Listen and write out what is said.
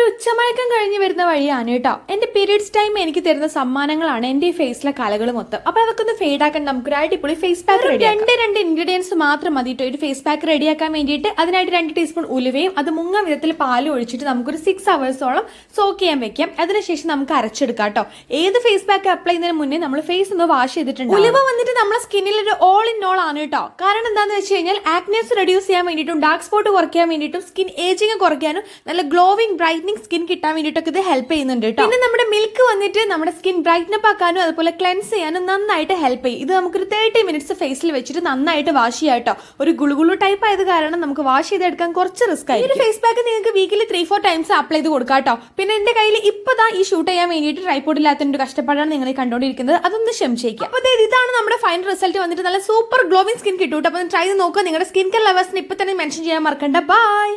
ഉച്ചമയക്കം കഴിഞ്ഞ് വരുന്ന വഴിയാണ് കേട്ടോ. എന്റെ പീരീഡ്സ് ടൈം എനിക്ക് തരുന്ന സമ്മാനങ്ങളാണ് എന്റെ ഈ ഫേസിലെ കലകൾ മൊത്തം. അപ്പൊ അതൊക്കെ ഒന്ന് ഫെയ്ഡ് ആക്കാൻ നമുക്കൊരു അടിപൊളി ഫേസ് പാക്ക് റെഡി. രണ്ട് ഇൻഗ്രീഡിയൻസ് മാത്രം മതി കേട്ടോ ഒരു ഫേസ് പാക്ക് റെഡിയാക്കാൻ വേണ്ടിയിട്ട്. അതിനായിട്ട് 2 ടീസ്പൂൺ ഉലുവയും അത് മുങ്ങ വിധത്തിൽ പാലും ഒഴിച്ചിട്ട് നമുക്കൊരു 6 അവേഴ്സോളം സോക്ക് ചെയ്യാൻ വെക്കാം. അതിനുശേഷം നമുക്ക് അരച്ചെടുക്കാം കേട്ടോ. ഏത് ഫേസ് പാക്ക് അപ്ലൈ ചെയ്യുന്നതിന് മുന്നേ നമ്മൾ ഫേസ് ഒന്ന് വാഷ് ചെയ്തിട്ടുണ്ട്. ഉലുവ വന്നിട്ട് നമ്മുടെ സ്കിന്നിൽ ഒരു ഓൾ ഇൻ ഓൾ ആണ് കേട്ടോ. കാരണം എന്താണെന്ന് വെച്ച് കഴിഞ്ഞാൽ ആക്നെസ് റെഡ്യൂസ് ചെയ്യാൻ വേണ്ടിയിട്ടും ഡാർക്ക് സ്പോട്ട് കുറയ്ക്കാൻ വേണ്ടിയിട്ടും സ്കിൻ ഏജിങ് കുറയ്ക്കാനും നല്ല ഗ്ലോവിംഗ് ബ്രൈറ്റനിങ് സ്കിൻ കിട്ടാൻ വേണ്ടിയിട്ടൊക്കെ ഇത് ഹെൽപ്പ് ചെയ്യുന്നുണ്ട് കേട്ടോ. പിന്നെ നമ്മുടെ മിൽക്ക് വന്നിട്ട് നമ്മുടെ സ്കിൻ ബ്രൈറ്റ്നപ്പ് ആക്കാനും അതുപോലെ ക്ലെൻസ് ചെയ്യാനും നന്നായിട്ട് ഹെൽപ്പ് ചെയ്യും. ഇത് നമുക്കൊരു 30 മിനിറ്റ്സ് ഫേസിൽ വെച്ചിട്ട് നന്നായിട്ട് വാഷ് ചെയ്യാം കേട്ടോ. ഒരു ഗുളുഗുളു ടൈപ്പ് ആയത് കാരണം നമുക്ക് വാഷ് ചെയ്തെടുക്കാൻ കുറച്ച് റിസ്ക് ആയി. ഒരു ഫേസ് പാക്ക് നിങ്ങൾക്ക് വീക്കിലി 3-4 ടൈംസ് അപ്ലൈ ചെയ്ത് കൊടുക്കാം കേട്ടോ. പിന്നെ എന്റെ കയ്യിൽ ഇപ്പതാ ഈ ഷൂട്ട് ചെയ്യാൻ വേണ്ടിയിട്ട് ട്രൈപോഡ് ഇല്ലാത്തതിന്റെ കഷ്ടപ്പാടാണ് നിങ്ങൾ കണ്ടുകൊണ്ടിരിക്കുന്നത്. അതൊന്ന് ക്ഷമിച്ചേക്കാം. അപ്പോൾ ഇതാണ് നമ്മുടെ ഫൈനൽ റിസൾട്ട് വന്നിട്ട് നല്ല സൂപ്പർ ഗ്ലോവിംഗ് സ്കിൻ കിട്ടും. അപ്പോൾ ട്രൈ ചെയ്ത് നോക്കുക. നിങ്ങളുടെ സ്കിൻ കെയർ ലവേഴ്സിന് ഇപ്പൊ തന്നെ മെൻഷൻ ചെയ്യാൻ മറക്കണ്ട. ബൈ.